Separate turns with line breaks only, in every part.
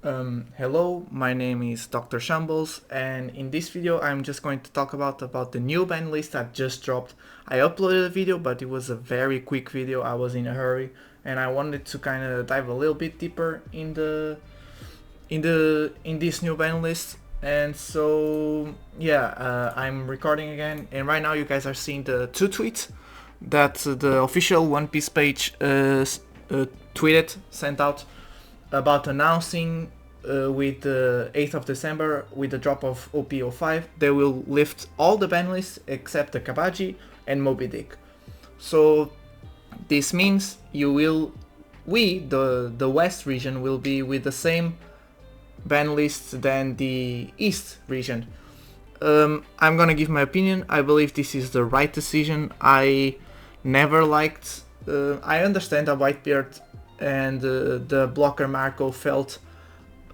Hello, my name is Dr. Shambles, and in this video I'm just going to talk about the new band list that just dropped. I uploaded a video, but it was a very quick video. I was in a hurry, and I wanted to kind of dive a little bit deeper in this new band list. And so yeah, I'm recording again, and right now you guys are seeing the two tweets that the official One Piece page tweeted, sent out about announcing with the 8th of December, with the drop of OP05, they will lift all the ban lists except the Kabaji and Moby Dick. So this means the West region, will be with the same ban list than the East region. I'm gonna give my opinion. I believe this is the right decision. I never liked. I understand that Whitebeard and the blocker Marco felt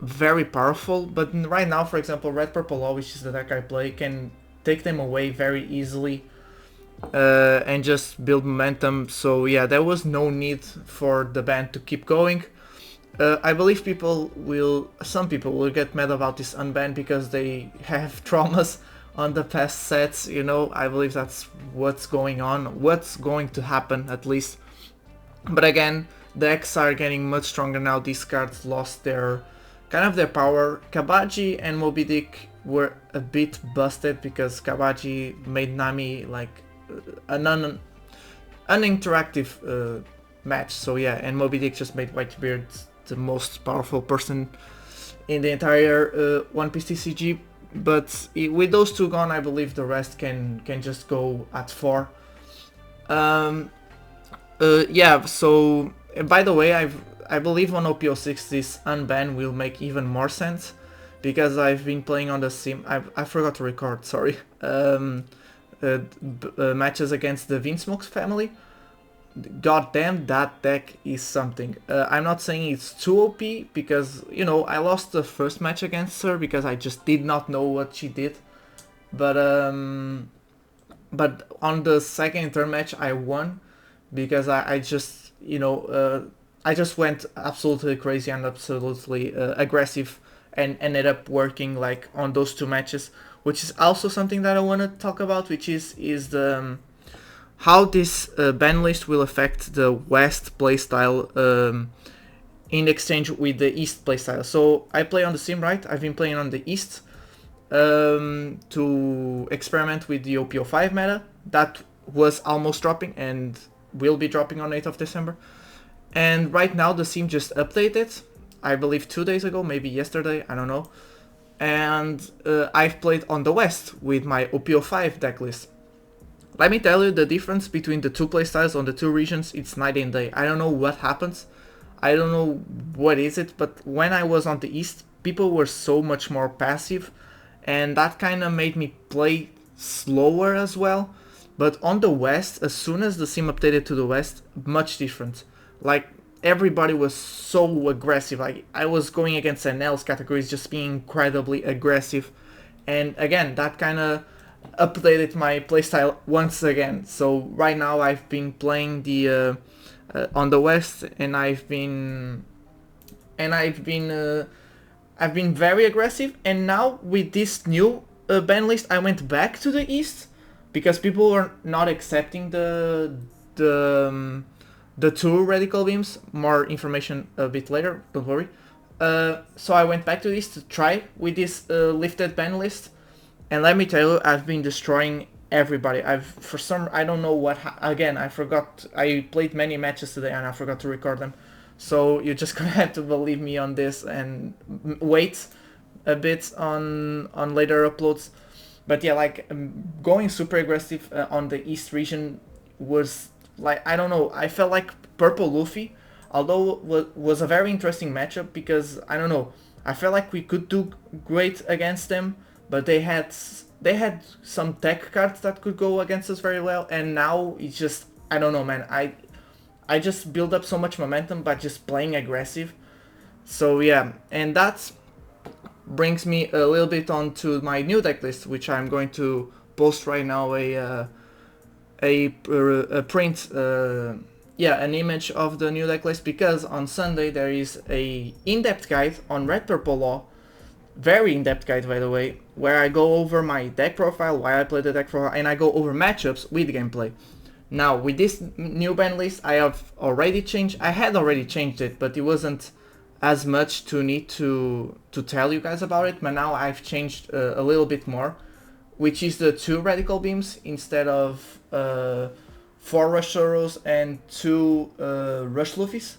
very powerful, but right now, for example, Red Purple Law, which is the deck I play, can take them away very easily and just build momentum. So yeah, there was no need for the ban to keep going. I believe some people will get mad about this unban because they have traumas on the past sets. I believe that's what's going on, what's going to happen at least. But again, decks are getting much stronger now. These cards lost their power. Kabaji and Moby Dick were a bit busted because Kabaji made Nami like an uninteractive match. So yeah, and Moby Dick just made Whitebeard the most powerful person in the entire One Piece TCG. But with those two gone, I believe the rest can just go at 4. Yeah. So by the way, I believe on OP06 this unban will make even more sense because I've been playing on the sim. I forgot to record. Sorry. Matches against the Vinsmoke family. God damn, that deck is something. I'm not saying it's too OP because, I lost the first match against her because I just did not know what she did. But on the second and third match I won because I just, I just went absolutely crazy and absolutely aggressive and ended up working like on those two matches, which is also something that I want to talk about, which is the how this ban list will affect the West playstyle in exchange with the East playstyle. So I play on the sim, right? I've been playing on the East to experiment with the OP05 meta. That was almost dropping and will be dropping on 8th of December. And right now the sim just updated, I believe 2 days ago, maybe yesterday, I don't know. And I've played on the West with my OP05 deck list. Let me tell you, the difference between the two playstyles on the two regions, it's night and day. I don't know what happens. I don't know what is it, but when I was on the East, people were so much more passive, and that kind of made me play slower as well. But on the West, as soon as the sim updated to the West, much different. Like, everybody was so aggressive. Like, I was going against NL's categories, just being incredibly aggressive. And again, that kind of updated my playstyle once again. So right now I've been playing the on the West, and I've been very aggressive. And now with this new ban list, I went back to the East because people were not accepting the two radical beams. More information a bit later. Don't worry. So I went back to this to try with this lifted ban list. And let me tell you, I've been destroying everybody. I don't know what, again, I forgot, I played many matches today and I forgot to record them. So you're just gonna have to believe me on this and wait a bit on later uploads. But yeah, like, going super aggressive on the East region was, like, I don't know, I felt like Purple Luffy, although was a very interesting matchup because, I don't know, I felt like we could do great against them, but they had some tech cards that could go against us very well, and now it's just, I don't know, man. I just build up so much momentum by just playing aggressive. So yeah, and that brings me a little bit onto my new deck list, which I'm going to post right now a print yeah, an image of the new deck list, because on Sunday there is a in-depth guide on Red Purple Law, very in-depth guide by the way, where I go over my deck profile, why I play the deck profile, and I go over matchups with gameplay. Now with this new ban list, I had already changed it, but it wasn't as much to need to tell you guys about it. But now I've changed a little bit more, which is the 2 radical beams instead of 4 rush Soros and 2 rush Luffys.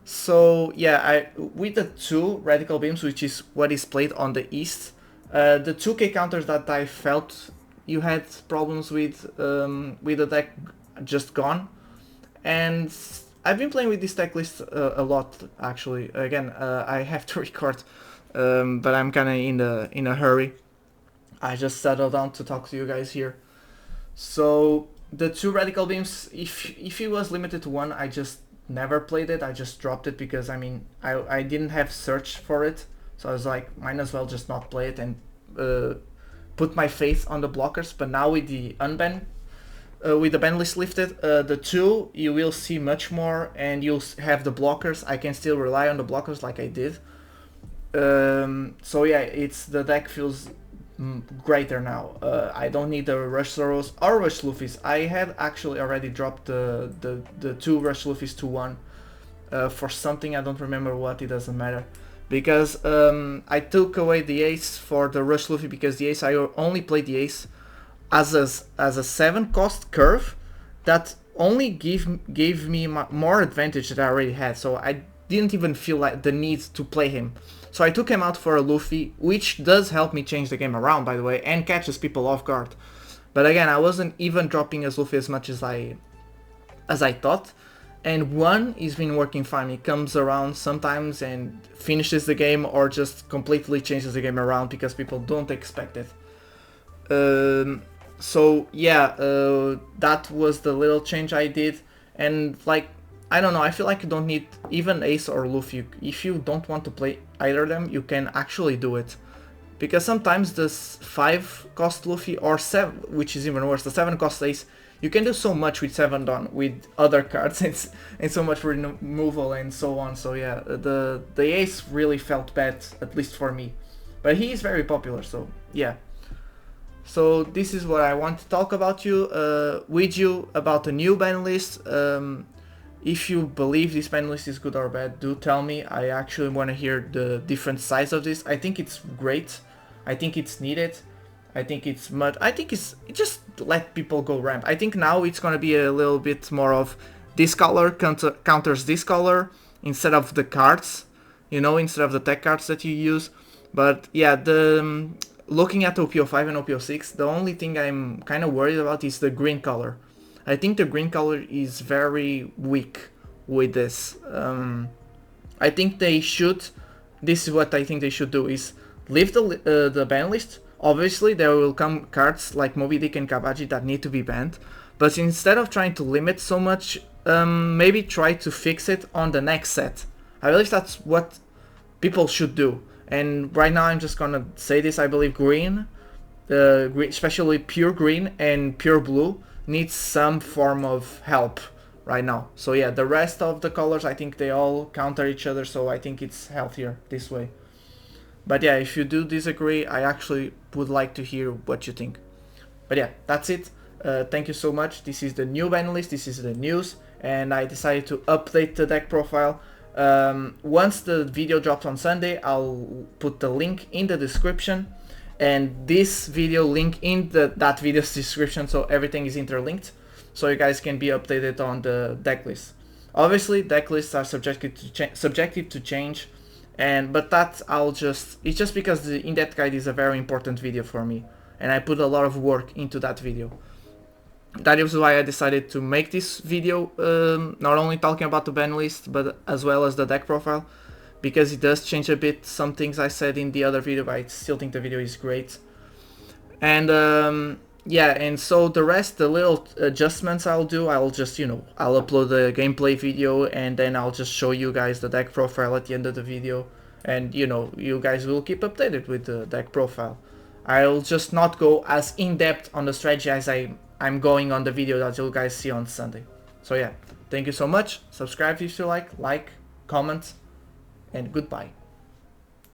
So yeah, with the 2 radical beams, which is what is played on the east, the 2k counters that I felt you had problems with the deck just gone, and I've been playing with this deck list a lot actually. Again, I have to record, but I'm kind of in a hurry. I just settled down to talk to you guys here. So the 2 radical beams, if it was limited to 1, I just never played it. I just dropped it because I mean I didn't have search for it, so I was like, might as well just not play it and put my faith on the blockers. But now with the unban, with the ban list lifted, the 2 you will see much more, and you'll have the blockers. I can still rely on the blockers like I did. So yeah, the deck feels greater now. I don't need the rush Soros or rush Luffys. I had actually already dropped the 2 rush Luffys to 1 for something, I don't remember what, it doesn't matter, because I took away the ace for the rush Luffy, because the ace, I only played the ace as a 7 cost curve that only gave me more advantage that I already had, so I didn't even feel like the need to play him. So I took him out for a Luffy, which does help me change the game around, by the way, and catches people off guard. But again, I wasn't even dropping as Luffy as much as I thought. And 1 has been working fine. He comes around sometimes and finishes the game, or just completely changes the game around because people don't expect it. So yeah, that was the little change I did. And like, I don't know, I feel like you don't need even Ace or Luffy. If you don't want to play either of them, you can actually do it. Because sometimes this 5 cost Luffy, or 7, which is even worse, the 7 cost Ace, you can do so much with 7 done with other cards and so much removal and so on. So yeah, the Ace really felt bad, at least for me. But he is very popular, so yeah. So this is what I want to talk about with you about the new ban list. If you believe this ban list is good or bad, do tell me. I actually want to hear the different sides of this. I think it's great. I think it's needed. I think it's just let people go ramp. I think now it's gonna be a little bit more of this color counters this color instead of the cards, instead of the tech cards that you use. But yeah, looking at OPO5 and OPO6, the only thing I'm kind of worried about is the green color. I think the green color is very weak with this. I think they should. This is what I think they should do: is leave the ban list. Obviously, there will come cards like Moby Dick and Kabaji that need to be banned, but instead of trying to limit so much, maybe try to fix it on the next set. I believe that's what people should do. And right now, I'm just gonna say this: I believe green, especially pure green and pure blue, needs some form of help right now. So yeah, the rest of the colors, I think they all counter each other, so I think it's healthier this way. But yeah, if you do disagree, I actually would like to hear what you think. But yeah, that's it. Thank you so much. This is the new ban list, this is the news, and I decided to update the deck profile. Once the video drops on Sunday, I'll put the link in the description, and this video link in that video's description, so everything is interlinked, so you guys can be updated on the deck list. Obviously, deck lists are subjective to change, but that it's just because the in-depth guide is a very important video for me, and I put a lot of work into that video. That is why I decided to make this video, not only talking about the ban list, but as well as the deck profile, because it does change a bit some things I said in the other video, but I still think the video is great. And yeah, and so the rest, the little adjustments I'll do, I'll just, I'll upload the gameplay video, and then I'll just show you guys the deck profile at the end of the video, and you guys will keep updated with the deck profile. I'll just not go as in-depth on the strategy as I'm going on the video that you guys see on Sunday. So yeah, Thank you so much. Subscribe if you like, comment, and goodbye.